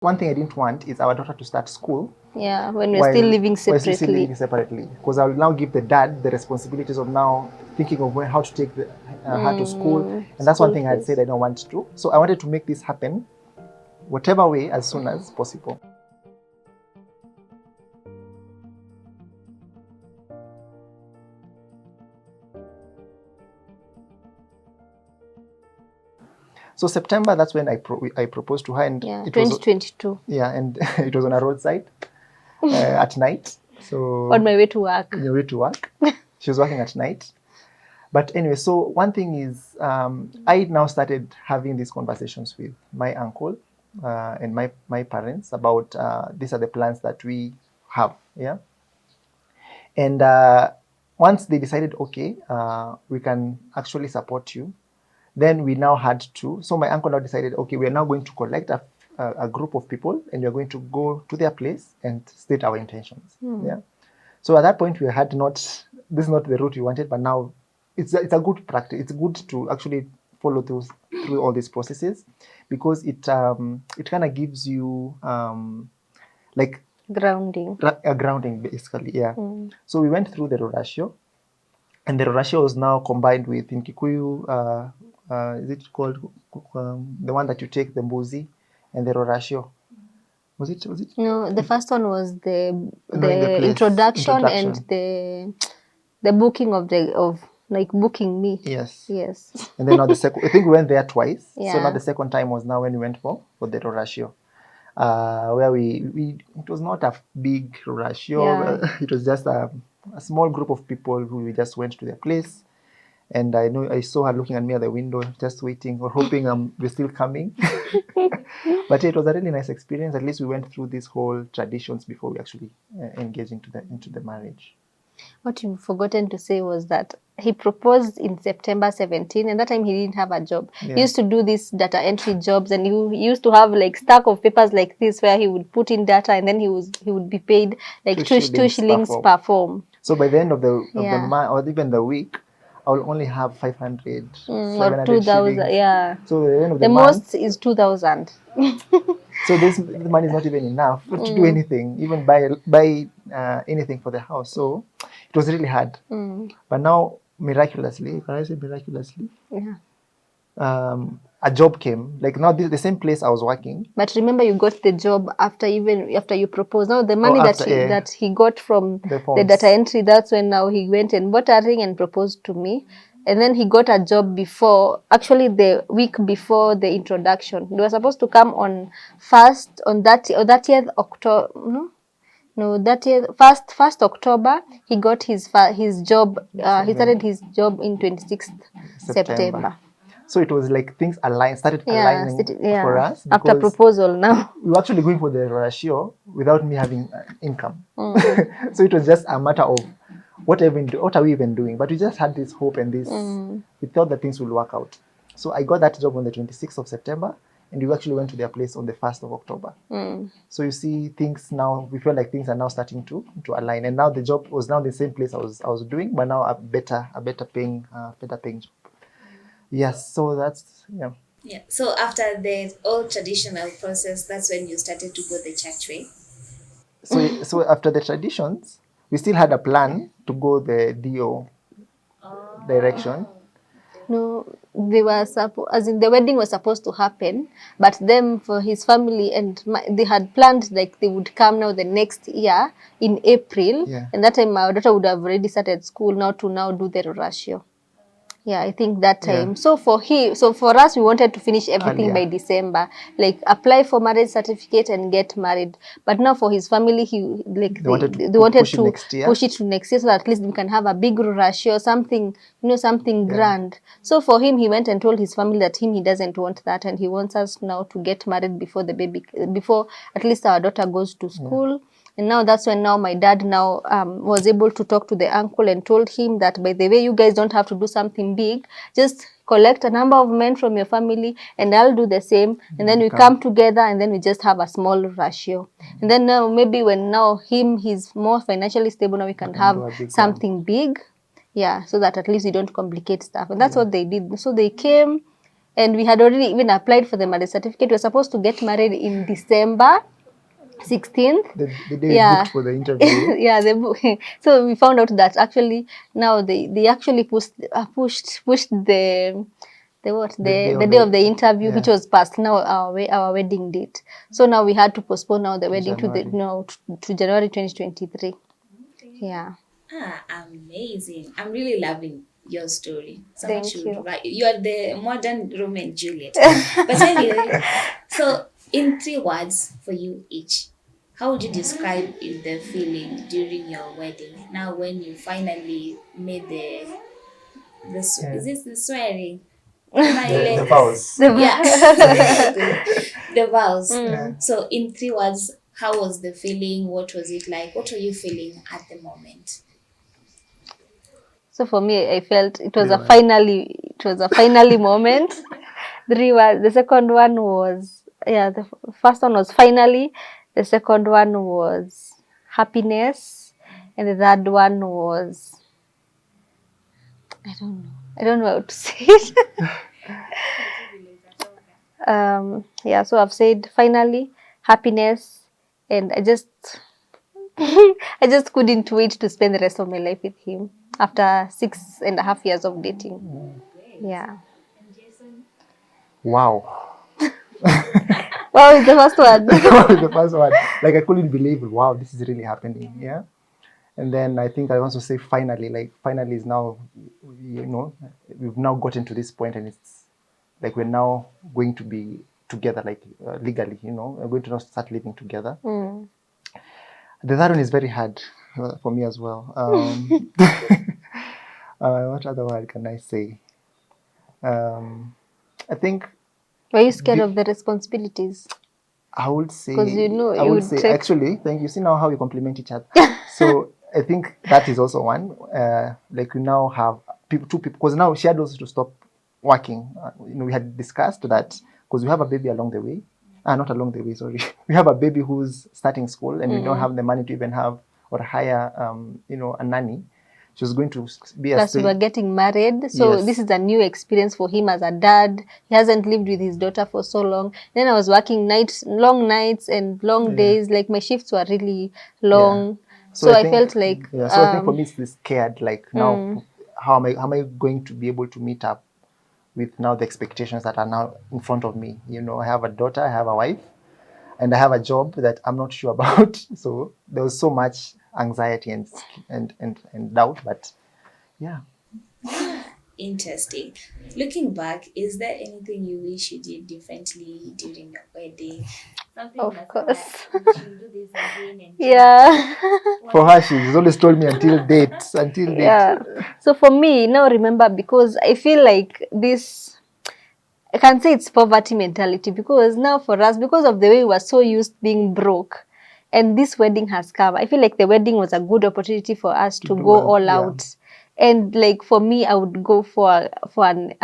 One thing I didn't want is our daughter to start school. Yeah, when we're still living separately. Because I will now give the dad the responsibilities of now thinking of how to take her to school, and that's one thing I had said I don't want to. So I wanted to make this happen, whatever way, as soon as possible. So September, that's when I proposed to her, and it 2022. And it was on a roadside at night. So on my way to work. On your way to work, she was working at night. But anyway, so one thing is, I now started having these conversations with my uncle and my parents about these are the plans that we have, yeah. And once they decided, okay, we can actually support you, then we now had to. So my uncle now decided, okay, we are now going to collect a group of people, and we are going to go to their place and state our intentions. Yeah. So at that point, we had not. This is not the route we wanted, but now it's a good practice. It's good to actually follow through all these processes, because it kind of gives you like grounding. A grounding, basically, yeah. So we went through the rorashio, and the rorashio was now combined with, in Kikuyu, is it called the one that you take the mbuzi and the rorashio? Was it? No, the first one was the introduction and the booking of like booking me. Yes. Yes. And then now the second, I think we went there twice. Yeah. So now the second time was now when we went for the rorashio. Where it was not a big ratio. Yeah. It was just a small group of people who we just went to their place. And I saw her looking at me at the window, just waiting or hoping we're still coming. But it was a really nice experience. At least we went through these whole traditions before we actually engaged into the marriage. What you've forgotten to say was that he proposed in September 17, and that time he didn't have a job. Yeah. He used to do these data entry jobs, and he used to have like stack of papers like this where he would put in data, and then he would be paid like two shillings per form. So by the end of the month or even the week, I will only have 500 or 2,000. Yeah. So at the end of the most is 2,000. So this money is not even enough to do anything, even buy anything for the house. So it was really hard. But now, miraculously, can I say miraculously? Yeah. A job came. Like now, the same place I was working. But remember, you got the job after you proposed. Now the money that he got from the data entry, that's when now he went and bought a ring and proposed to me. And then he got a job actually the week before the introduction. They were supposed to come on 30th October. No, that year, first October, he got his job. He started his job in 26th September. So it was like things started aligning for us. After proposal now. We were actually going for the ratio without me having income. So it was just a matter of what are we even doing? But we just had this hope and this, we thought that things will work out. So I got that job on the 26th of September, and we actually went to their place on the 1st of October. So you see, things now, we feel like things are now starting to align. And now the job was now the same place I was doing, but now a better paying job. Yes, so that's, yeah. Yeah. So after the old traditional process, that's when you started to go the church way? So after the traditions, we still had a plan to go the DO direction. No, they were as in the wedding was supposed to happen, but them for his family and they had planned like they would come now the next year in April, and that time my daughter would have already started school now to do the ratio. Yeah, I think that time. Yeah. So for us, we wanted to finish everything by December, like apply for marriage certificate and get married. But now for his family, they wanted to push it to next year, so that at least we can have a big ratio, something grand. So for him, he went and told his family that he doesn't want that, and he wants us now to get married before at least our daughter goes to school. Yeah. And now that's when my dad was able to talk to the uncle and told him that, by the way, you guys don't have to do something big. Just collect a number of men from your family and I'll do the same. And then we come together and then we just have a small ratio. And then now maybe when he's more financially stable, now we can have something big. Yeah, so that at least you don't complicate stuff. And that's what they did. So they came. And we had already even applied for the marriage certificate. We were supposed to get married in December 16th. The day we booked for the interview. Yeah, so we found out that actually now they actually pushed the day of the interview, which was past now our wedding date. So now we had to postpone now the wedding to January 2023. Yeah. Amazing. I'm really loving your story. Someone Thank should you. write. You are the modern Romeo and Juliet. But anyway, so in 3 words for you each, how would you describe the feeling during your wedding? Now, when you finally made is this the swearing? The vows. Yeah, exactly. The vows. Yeah. So, in 3 words, how was the feeling? What was it like? What were you feeling at the moment? So for me, I felt it was Yeah. a finally moment. 3 words. The second one was, the first one was finally. The second one was happiness, and the third one was, I don't know how to say it. So I've said finally, happiness, and I just I just couldn't wait to spend the rest of my life with him after 6.5 years of dating. Yeah. Wow. Wow is the first one. The first one. Like I couldn't believe it. Wow, this is really happening. Yeah. And then I think I also say finally, like finally is now, we've now gotten to this point, and it's like we're now going to be together, like legally, we're going to now start living together. The third one is very hard for me as well. What other word can I say? I think. Were you scared of the responsibilities? I would say, actually, thank you. See now how we complement each other. So I think that is also one. Like we now have two people, because now she had also to stop working. We had discussed that because we have a baby along the way. Not along the way, sorry. We have a baby who's starting school, and we don't have the money to even have or hire, a nanny. She was going to be Plus, we were getting married, so this is a new experience for him as a dad. He hasn't lived with his daughter for so long. Then I was working long nights and long days. Like my shifts were really long, so I felt like. So I think for me, it's scared. Like now, how am I going to be able to meet up with now the expectations that are now in front of me? I have a daughter, I have a wife, and I have a job that I'm not sure about. So there was so much anxiety and doubt, but yeah. Interesting. Looking back, is there anything you wish you did differently during your wedding? Something of course. You should do this again and Yeah. For her, she's always told me until date. Yeah. So for me, now remember, because I feel like this, I can say it's poverty mentality, because now for us, because of the way we were so used being broke, and this wedding has come, I feel like the wedding was a good opportunity for us to go all out. And like for me, I would go for like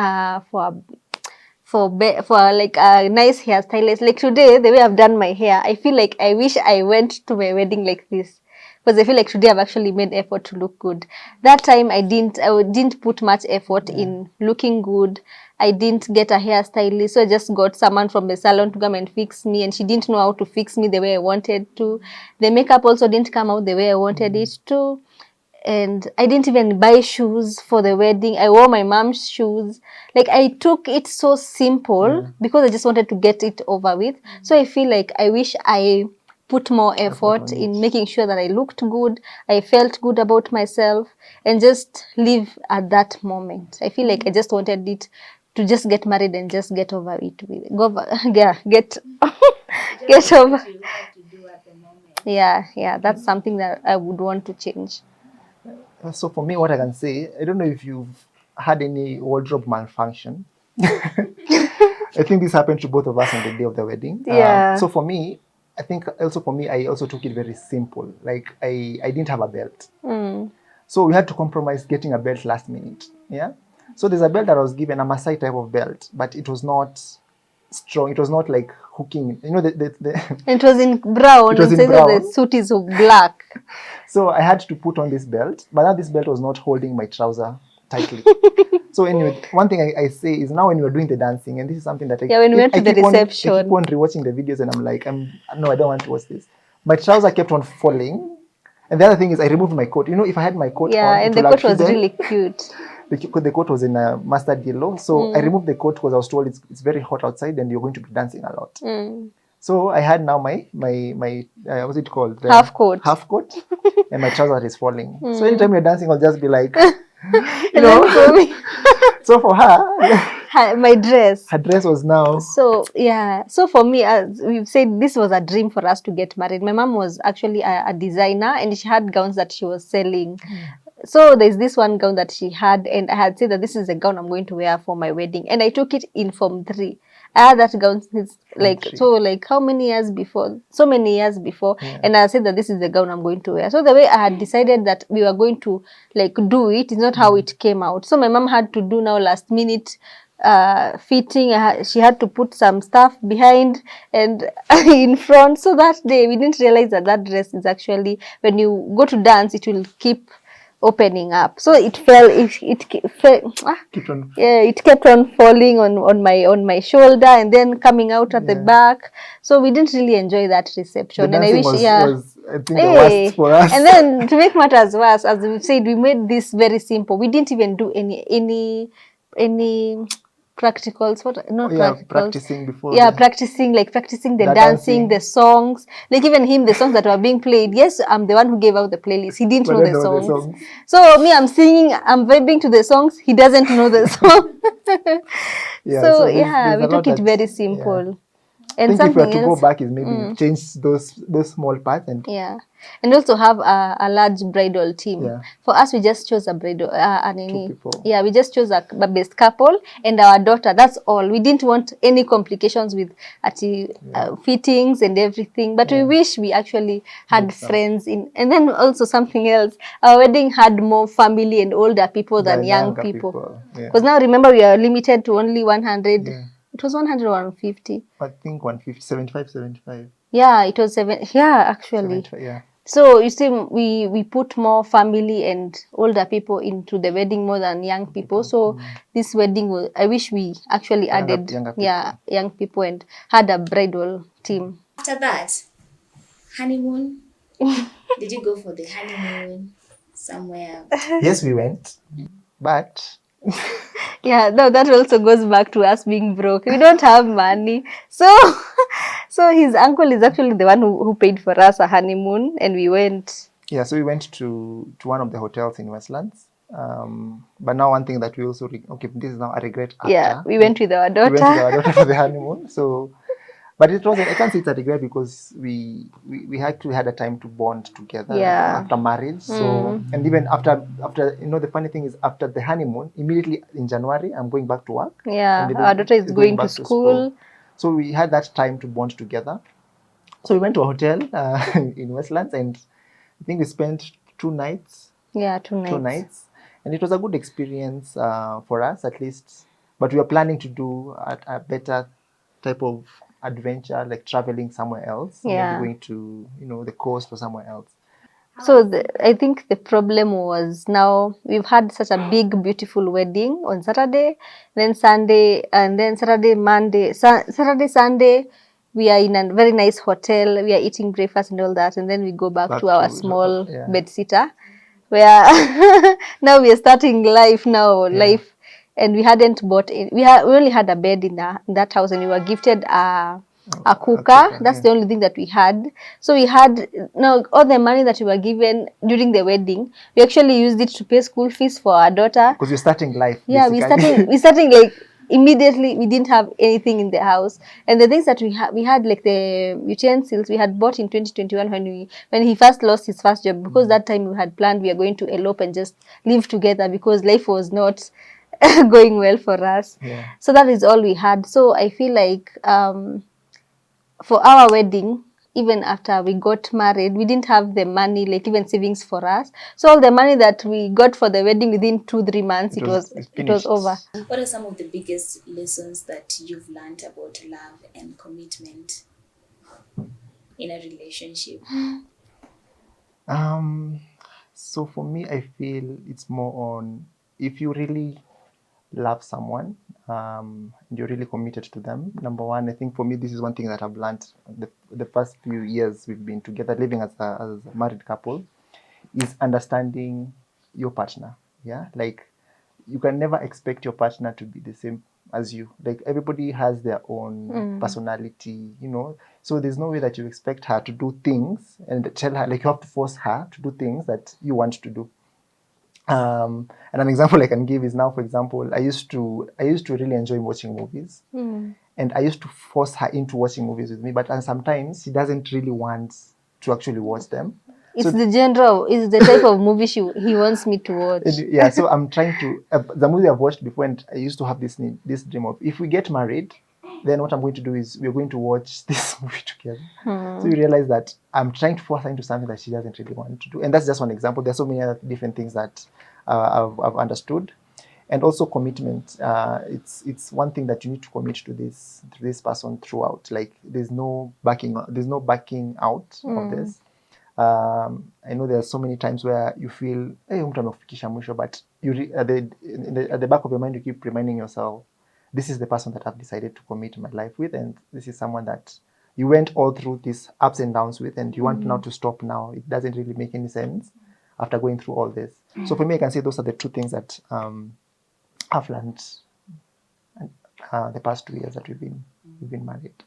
a nice hairstylist. Like today, the way I've done my hair, I feel like I wish I went to my wedding like this. Because I feel like today I've actually made effort to look good. That time I didn't put much effort in looking good. I didn't get a hairstylist, so I just got someone from the salon to come and fix me, and she didn't know how to fix me the way I wanted to. The makeup also didn't come out the way I wanted it to. And I didn't even buy shoes for the wedding. I wore my mom's shoes. Like I took it so simple because I just wanted to get it over with. So I feel like I wish I put more effort in making sure that I looked good, I felt good about myself, and just live at that moment. I feel like I just wanted it to just get married and just get over it. Get over. Yeah, that's something that I would want to change. So for me, what I can say, I don't know if you've had any wardrobe malfunction. I think this happened to both of us on the day of the wedding. Yeah. So for me, I think also for me, I also took it very simple. Like I didn't have a belt. So we had to compromise getting a belt last minute. Yeah. So there's a belt that I was given, a Maasai type of belt, but it was not strong. It was not like hooking. It was in brown. It was in brown. The suit is black. So I had to put on this belt, but now this belt was not holding my trouser tightly. So anyway, one thing I say is now when we were doing the dancing, and this is something that Yeah, when we went to the I keep reception. on rewatching the videos, and I'm like, no, I don't want to watch this. My trouser kept on falling, and the other thing is I removed my coat. You know, if I had my coat Yeah, on, and it the would have coat was hidden. really cute. The coat was in a mustard yellow, so I removed the coat because I was told it's very hot outside and you're going to be dancing a lot. So I had now my what's it called? Half coat. Half coat, and my trouser is falling. So anytime you're dancing, I'll just be like, you And then know. for me, So for her, my dress. her dress was now. So yeah, so for me, as we've said, this was a dream for us to get married. My mom was actually a designer, and she had gowns that she was selling. So there's this one gown that she had, and I had said that this is a gown I'm going to wear for my wedding, and I took it in Form 3. I had that gown since like how many years before? So many years before, and I said that this is the gown I'm going to wear. So the way I had decided that we were going to like do it is not how it came out. So my mom had to do now last minute fitting. She had to put some stuff behind and in front. So that day we didn't realize that that dress is actually, when you go to dance, it will keep opening up. So it fell. Keep on. Yeah, it kept on falling on my shoulder and then coming out at the back. So we didn't really enjoy that reception. The And I dancing wish, was I think the hey. worst for us. And then to make matters worse, as we said, we made this very simple. We didn't even do any practicals. What? Not practicals. Practicing before. Yeah, practicing the dancing, the songs. Like even him, the songs that were being played. Yes, I'm the one who gave out the playlist. He didn't know the songs. So me, I'm singing, I'm vibing to the songs. He doesn't know the song. So yeah, we took it very simple. I And think if we were something to go else, back is maybe change those small parts and and also have a large bridal team. Yeah. For us, we just chose a bridal, Two people. Yeah, we just chose a best couple and our daughter. That's all. We didn't want any complications with fittings and everything. But we wish we actually had friends in. And then also something else. Our wedding had more family and older people than young people. Because now remember we are limited to only 100. Yeah. It was 100 or 150. I think 150, 75. Yeah, it was 7. Yeah, actually. 75, yeah. So you see, we put more family and older people into the wedding more than young people. So this wedding was, I wish we actually added young people and had a bridal team. After that, honeymoon. Did you go for the honeymoon somewhere? Yes, we went, but Yeah, no, that also goes back to us being broke. We don't have money. So so his uncle is actually the one who paid for us a honeymoon, and we went. Yeah, so we went to one of the hotels in Westlands. But now one thing that we also this is now a regret after. Yeah, we went with our daughter. We went with our daughter for the honeymoon. So, but it wasn't. I can't say it's a regret because we had a time to bond together after marriage. So and even after the funny thing is after the honeymoon, immediately in January I'm going back to work. Yeah, our daughter is going to school. So we had that time to bond together. So we went to a hotel in Westlands, and I think we spent 2 nights. Yeah, 2 nights. 2 nights, and it was a good experience for us at least. But we are planning to do a better type of adventure, like traveling somewhere else. Yeah. Maybe going to the coast or somewhere else. So I think the problem was, now we've had such a big, beautiful wedding on Saturday, then Sunday, and then Saturday, Monday, Saturday, Sunday, we are in a very nice hotel. We are eating breakfast and all that, and then we go back to our small bedsitter, where now we are starting life now, and we hadn't bought it. We only had a bed in that house, and we were gifted a cooker. That's the only thing that we had. So we had all the money that we were given during the wedding. We actually used it to pay school fees for our daughter. Because we're starting life. Yeah, we starting like immediately. We didn't have anything in the house, and the things that we had like the utensils we had bought in 2021 when he first lost his first job, because that time we had planned we are going to elope and just live together because life was not going well for us. Yeah. So that is all we had. So I feel like for our wedding, even after we got married, we didn't have the money, like even savings for us. So all the money that we got for the wedding, within 2-3 months, it was over. What are some of the biggest lessons that you've learned about love and commitment in a relationship? So for me, I feel it's more on if you really love someone, and you're really committed to them, number one, I think for me, this is one thing that I've learned the first few years we've been together, living as a married couple, is understanding your partner. Yeah, like you can never expect your partner to be the same as you. Like everybody has their own personality, you know. So there's no way that you expect her to do things and tell her, like, you have to force her to do things that you want to do. And an example I can give is now, for example, I used to really enjoy watching movies, and I used to force her into watching movies with me. But sometimes she doesn't really want to actually watch them. It's the type of movie he wants me to watch. Yeah, so I'm trying to the movie I've watched before, and I used to have this dream of, if we get married, then what I'm going to do is we're going to watch this movie together. So you realize that I'm trying to force her into something that she doesn't really want to do, and that's just one example. There's so many other different things that I've understood. And also commitment. It's one thing that you need to commit to this person throughout. Like there's no backing out of this. I know there are so many times where you feel, hey, mtu amekufikisha mwisho, but at the back of your mind you keep reminding yourself, this is the person that I've decided to commit my life with, and this is someone that you went all through these ups and downs with, and you want now to stop now. It doesn't really make any sense after going through all this. So for me, I can say those are the two things that I've learned the past 2 years that we've been married.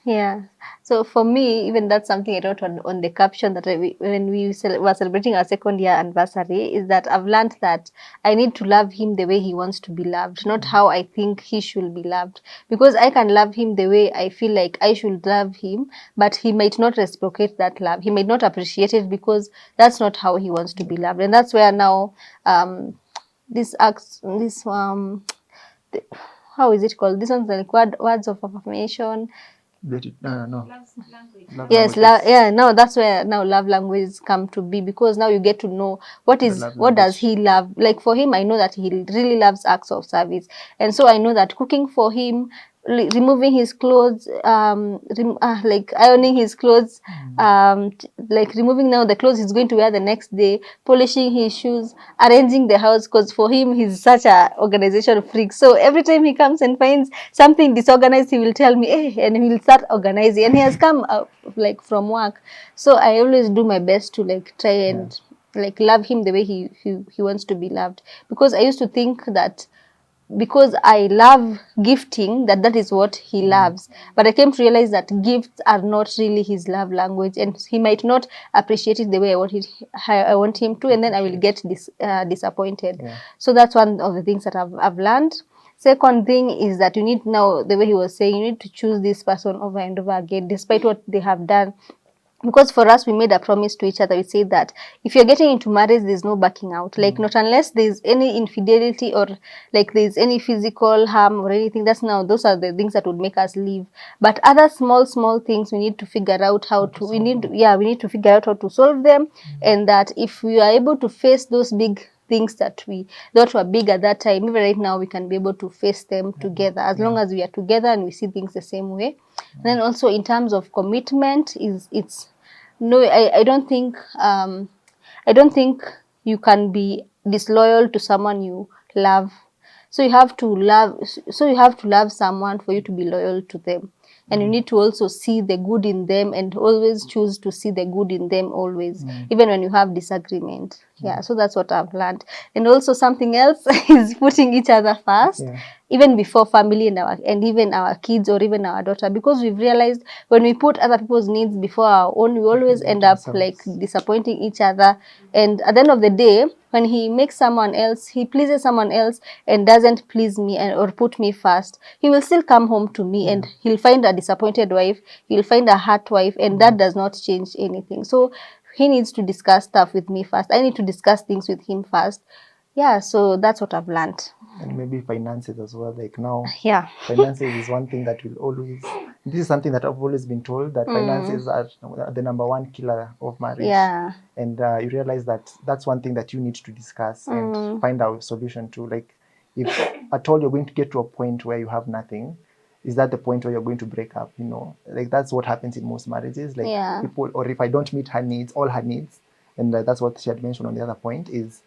Yeah. So for me, even that's something I wrote on the caption that when we were celebrating our 2nd year anniversary, is that I've learned that I need to love him the way he wants to be loved, not how I think he should be loved. Because I can love him the way I feel like I should love him, but he might not reciprocate that love. He might not appreciate it because that's not how he wants to be loved. And that's where now how is it called? This one's like words of affirmation. No. Love Yes, languages. now that's where now love languages come to be, because now you get to know what Love does language. he love. Like for him, I know that he really loves acts of service, and so I know that cooking for him, removing his clothes, like ironing his clothes, like removing now the clothes he's going to wear the next day, polishing his shoes, arranging the house, because for him he's such a organization freak. So every time he comes and finds something disorganized, he will tell me, hey, and he will start organizing. And he has come like from work, so I always do my best to like try and like love him the way he wants to be loved, because I used to think that because I love gifting, that is what he loves. But I came to realize that gifts are not really his love language, and he might not appreciate it the way I want him to, and then I will get disappointed. Yeah. So that's one of the things that I've learned. Second thing is that you need now, the way he was saying, you need to choose this person over and over again, despite what they have done. Because for us, we made a promise to each other. We said that if you're getting into marriage, there's no backing out. Like, not unless there's any infidelity or like there's any physical harm or anything. Those are the things that would make us leave. But other small things, we need to figure out we need to figure out how to solve them. And that if we are able to face those big things that we thought were big at that time, even right now, we can be able to face them together, as long as we are together and we see things the same way. And then also in terms of commitment, I don't think you can be disloyal to someone you love. So you have to love someone for you to be loyal to them. And you need to also see the good in them, and always choose to see the good in them always, even when you have disagreement. Yeah, so that's what I've learned. And also something else is putting each other first. Yeah. Even before family and even our kids or even our daughter, because we've realized when we put other people's needs before our own, we always end up like disappointing each other. And at the end of the day, when he pleases someone else and doesn't please me or put me first, he will still come home to me and he'll find a disappointed wife, he'll find a hurt wife, and that does not change anything. So he needs to discuss stuff with me first. I need to discuss things with him first. Yeah, so that's what I've learned. And maybe finances as well. Like now, Yeah. finances is one thing that will always. This is something that I've always been told, that finances are the number one killer of marriage. Yeah. And you realize that that's one thing that you need to discuss and find out a solution to. Like, if at all you're going to get to a point where you have nothing, is that the point where you're going to break up? You know, like that's what happens in most marriages. Like people, or if I don't meet her needs, all her needs, and that's what she had mentioned on the other point is,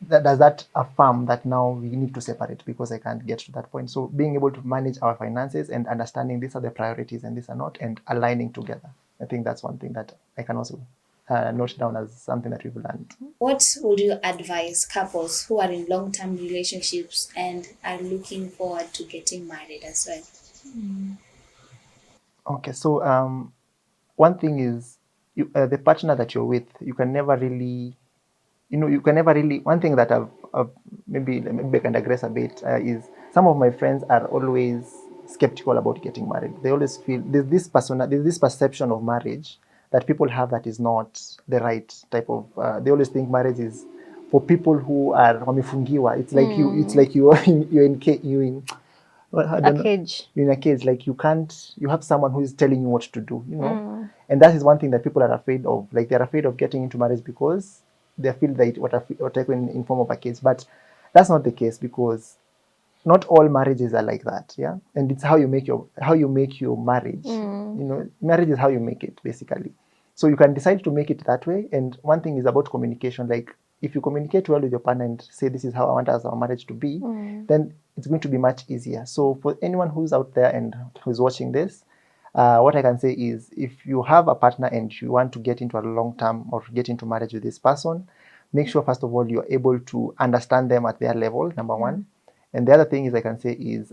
does that affirm that now we need to separate because I can't get to that point? So being able to manage our finances and understanding these are the priorities and these are not, and aligning together. I think that's one thing that I can also note down as something that we've learned. What would you advise couples who are in long-term relationships and are looking forward to getting married as well? Okay, so one thing is the partner that you're with, you can never really, you can never really. One thing that I've maybe I can digress a bit is some of my friends are always skeptical about getting married. They always feel there's this perception of marriage that people have that is not the right type of. They always think marriage is for people who are wamefungiwa. It's like you're in well, I A don't know. cage. You're in a cage, like you have someone who is telling you what to do, And that is one thing that people are afraid of. Like they're afraid of getting into marriage because they feel that what taken in form of a cage. But that's not the case because not all marriages are like that, yeah. And it's how you make your marriage. Marriage is how you make it basically. So you can decide to make it that way. And one thing is about communication. Like if you communicate well with your partner and say this is how I want our marriage to be, then it's going to be much easier. So for anyone who's out there and who's watching this, what I can say is if you have a partner and you want to get into a long term or get into marriage with this person, make sure first of all you're able to understand them at their level, number one. And the other thing is I can say is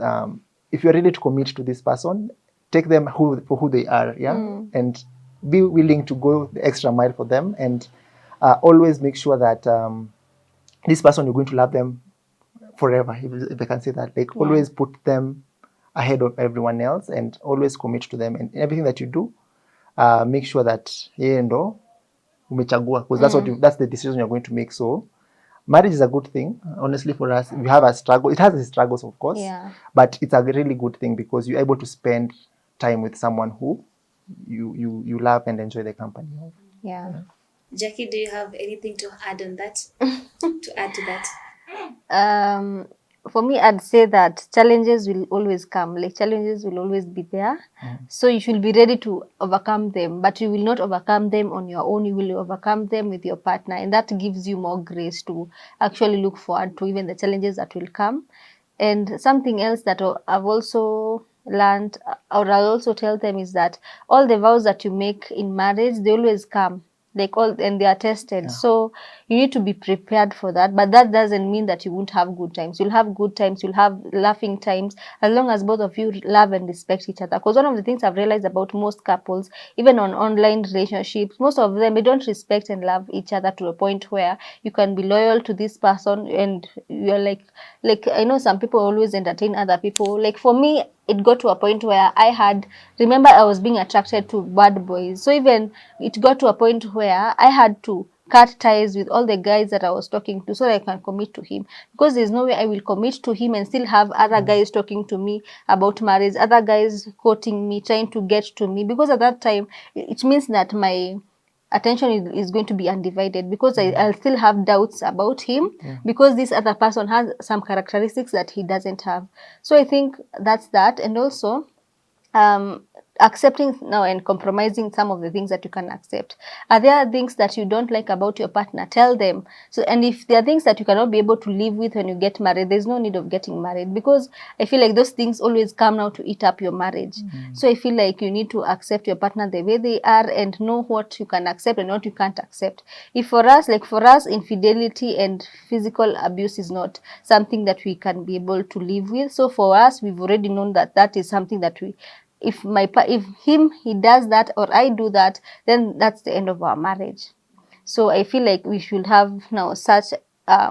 if you're ready to commit to this person, take them for who they are, yeah, and be willing to go the extra mile for them, and always make sure that this person you're going to love them forever, if I can say that. Like always put them ahead of everyone else, and always commit to them, and everything that you do, make sure that yeye ndo umechagua, because that's the decision you're going to make. So marriage is a good thing, honestly. For us, we have a struggle. It has its struggles, of course, but it's a really good thing because you're able to spend time with someone who you love and enjoy the company of. Jackie, do you have anything to add on that? To add to that? For me, I'd say that challenges will always come. Like challenges will always be there. So you should be ready to overcome them, but you will not overcome them on your own. You will overcome them with your partner, and that gives you more grace to actually look forward to even the challenges that will come. And something else that I've also learned, or I'll also tell them, is that all the vows that you make in marriage, they always come. Like all, and they are tested. So you need to be prepared for that. But that doesn't mean that you won't have good times. You'll have good times. You'll have laughing times, as long as both of you love and respect each other. Because one of the things I've realized about most couples, even on online relationships, most of them, they don't respect and love each other to a point where you can be loyal to this person and you're like I know some people always entertain other people. Like for me, it got to a point where remember I was being attracted to bad boys. So even it got to a point where I had to cut ties with all the guys that I was talking to so that I can commit to him. Because there's no way I will commit to him and still have other guys talking to me about marriage, other guys courting me, trying to get to me. Because at that time, it means that my attention is going to be undivided, because I'll still have doubts about him because this other person has some characteristics that he doesn't have. So I think that's that. And also accepting now and compromising some of the things that you can accept. Are there things that you don't like about your partner? Tell them. So, and if there are things that you cannot be able to live with when you get married, there's no need of getting married, because I feel like those things always come now to eat up your marriage. So I feel like you need to accept your partner the way they are and know what you can accept and what you can't accept. If for us, infidelity and physical abuse is not something that we can be able to live with. So for us, we've already known that that is something that if he does that or I do that, then that's the end of our marriage. So I feel like we should have now such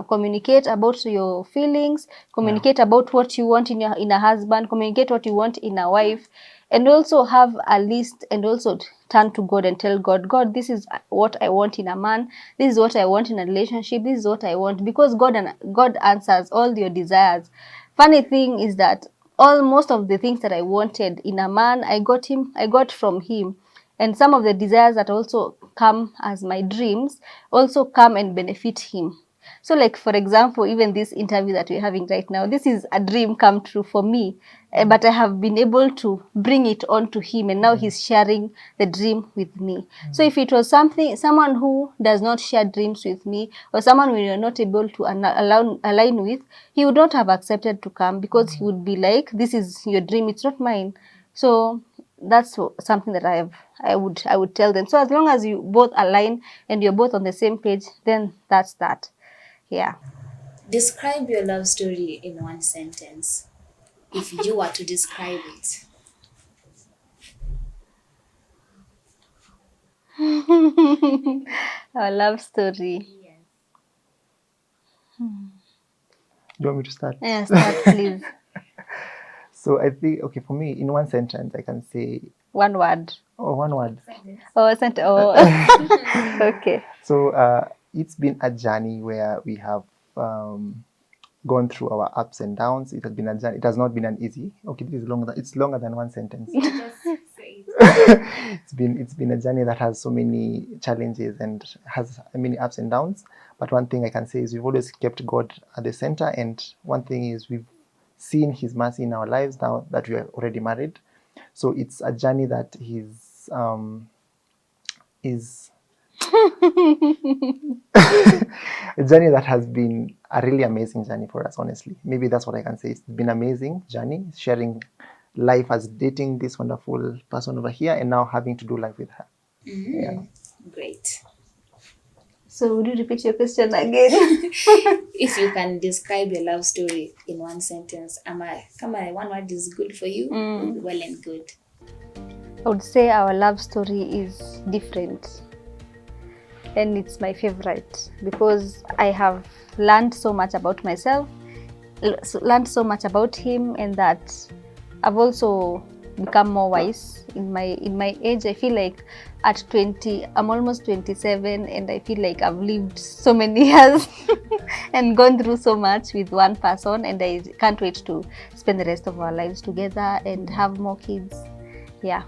communicate about your feelings, communicate about what you want in a husband, communicate what you want in a wife, and also have a list, and also turn to God and tell God, God, this is what I want in a man, this is what I want in a relationship, this is what I want, because God answers all your desires. Funny thing is that most of the things that I wanted in a man, I got from him. And some of the desires that also come as my dreams also come and benefit him. So like, for example, even this interview that we're having right now, this is a dream come true for me. But I have been able to bring it on to him, and now he's sharing the dream with me. So if it was someone who does not share dreams with me, or someone we are not able to align with, he would not have accepted to come, because he would be like, this is your dream, it's not mine. So that's something that I would tell them. So as long as you both align and you're both on the same page, then that's that. Yeah. Describe your love story in one sentence. If you were to describe it. Our love story. Yes. Do you want me to start? Yeah, start please. So I think, okay, for me, in one sentence, I can say, One word. one word. Oh, okay. So it's been a journey where we have gone through our ups and downs. It has been a journey. It has not been an easy. Okay, this is longer. It's longer than one sentence. Just say it. It's been a journey that has so many challenges and has many ups and downs. But one thing I can say is we've always kept God at the center. And one thing is we've seen His mercy in our lives now that we are already married. So it's a journey that is a journey that has been a really amazing journey for us, honestly. Maybe that's what I can say. It's been an amazing journey, sharing life as dating this wonderful person over here and now having to do life with her. Yeah. Great. So would you repeat your question again? If you can describe your love story in one sentence, come on, one word is good for you, well and good. I would say our love story is different. And it's my favorite because I have learned so much about myself, learned so much about him, and that I've also become more wise in my age. I feel like at 20, I'm almost 27, and I feel like I've lived so many years and gone through so much with one person, and I can't wait to spend the rest of our lives together and have more kids. Yeah.